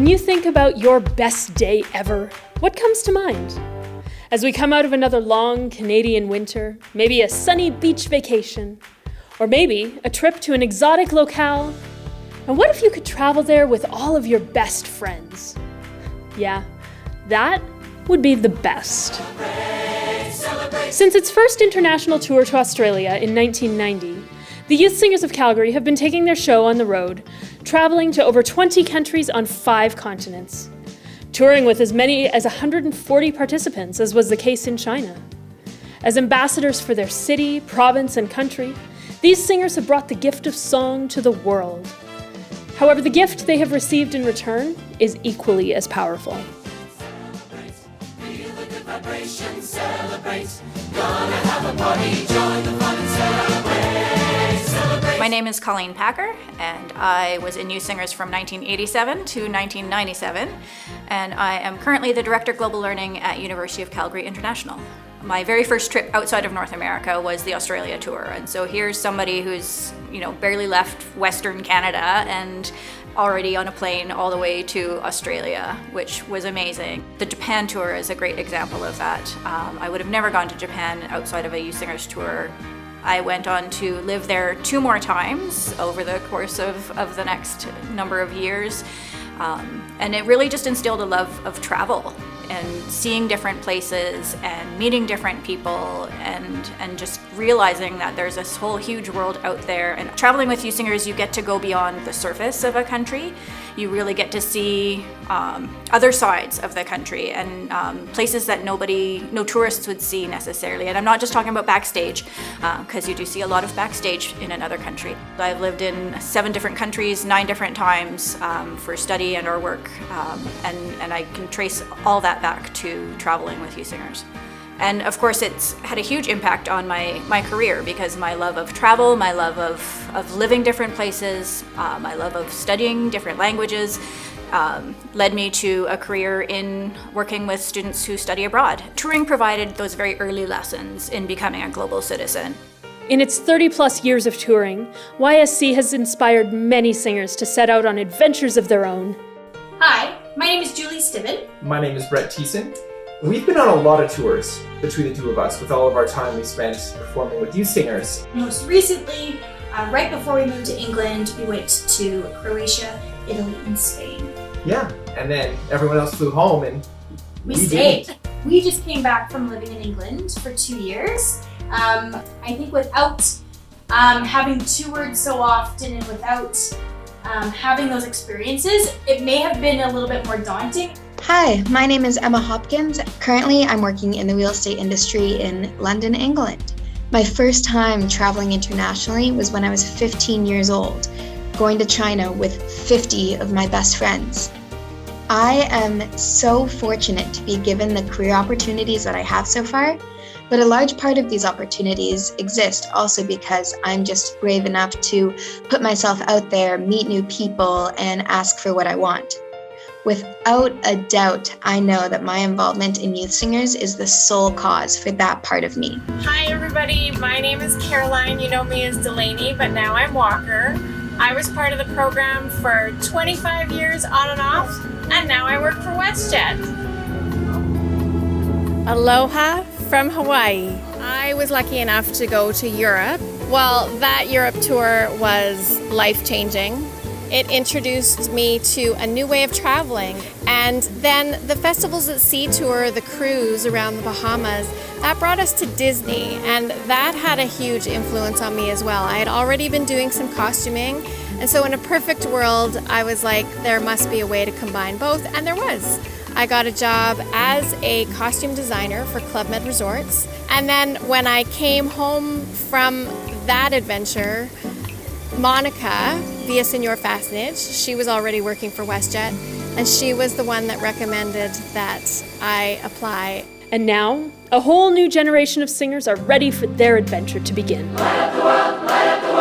When you think about your best day ever, what comes to mind? As we come out of another long Canadian winter, maybe a sunny beach vacation, or maybe a trip to an exotic locale. And what if you could travel there with all of your best friends? Yeah, that would be the best. Since its first international tour to Australia in 1990, the Youth Singers of Calgary have been taking their show on the road, traveling to over 20 countries on 5 continents, touring with as many as 140 participants, as was the case in China. As ambassadors for their city, province, and country, these singers have brought the gift of song to the world. However, the gift they have received in return is equally as powerful. Celebrate, feel the good vibration, celebrate. Gonna have a party, join the fun and celebrate, celebrate. My name is Colleen Packer, and I was in Youth Singers from 1987 to 1997, and I am currently the Director of Global Learning at University of Calgary International. My very first trip outside of North America was the Australia tour, and so here's somebody who's, barely left Western Canada and already on a plane all the way to Australia, which was amazing. The Japan tour is a great example of that. I would have never gone to Japan outside of a Youth Singers tour. I went on to live there 2 more times over the course of the next number of years. And it really just instilled a love of travel and seeing different places and meeting different people and just realizing that there's this whole huge world out there. And traveling with Youth Singers, you get to go beyond the surface of a country. You really get to see other sides of the country and places that no tourists would see necessarily. And I'm not just talking about backstage, because you do see a lot of backstage in another country. I've lived in 7 different countries, 9 different times for study and or work, and I can trace all that back to traveling with Youth Singers. And of course, it's had a huge impact on my career, because my love of travel, my love of living different places, my love of studying different languages led me to a career in working with students who study abroad. Touring provided those very early lessons in becoming a global citizen. In its 30-plus years of touring, YSC has inspired many singers to set out on adventures of their own. Hi, my name is Julie Stivan. My name is Brett Thiessen. We've been on a lot of tours between the 2 of us, with all of our time we spent performing with Youth Singers. Most recently, right before we moved to England, we went to Croatia, Italy, and Spain. Yeah, and then everyone else flew home and we stayed. We just came back from living in England for 2 years. I think without having toured so often and without having those experiences, it may have been a little bit more daunting. Hi, my name is Emma Hopkins. Currently, I'm working in the real estate industry in London, England. My first time traveling internationally was when I was 15 years old, going to China with 50 of my best friends. I am so fortunate to be given the career opportunities that I have so far, but a large part of these opportunities exist also because I'm just brave enough to put myself out there, meet new people, and ask for what I want. Without a doubt, I know that my involvement in Youth Singers is the sole cause for that part of me. Hi everybody, my name is Caroline. You know me as Delaney, but now I'm Walker. I was part of the program for 25 years on and off, and now I work for WestJet. Aloha from Hawaii. I was lucky enough to go to Europe. Well, that Europe tour was life-changing. It introduced me to a new way of traveling. And then the Festivals at Sea tour, the cruise around the Bahamas, that brought us to Disney. And that had a huge influence on me as well. I had already been doing some costuming. And so in a perfect world, I was like, there must be a way to combine both. And there was. I got a job as a costume designer for Club Med Resorts. And then when I came home from that adventure, Monica, via Senior Fastenage, she was already working for WestJet, and she was the one that recommended that I apply. And now, a whole new generation of singers are ready for their adventure to begin. Light up the world, light up the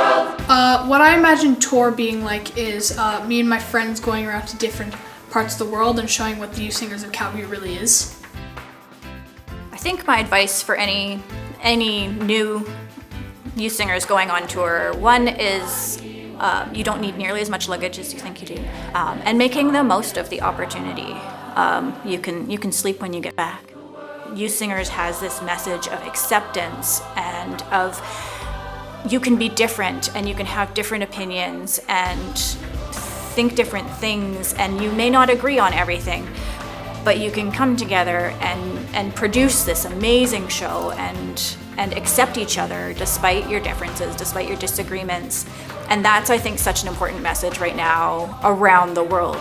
world. What I imagine tour being like is me and my friends going around to different parts of the world and showing what the Youth Singers of Calgary really is. I think my advice for any new Youth Singers going on tour, one is You don't need nearly as much luggage as you think you do. And making the most of the opportunity. You can sleep when you get back. Youth Singers has this message of acceptance and of you can be different and you can have different opinions and think different things, and you may not agree on everything, but you can come together and produce this amazing show and accept each other despite your differences, despite your disagreements. And that's, I think, such an important message right now around the world.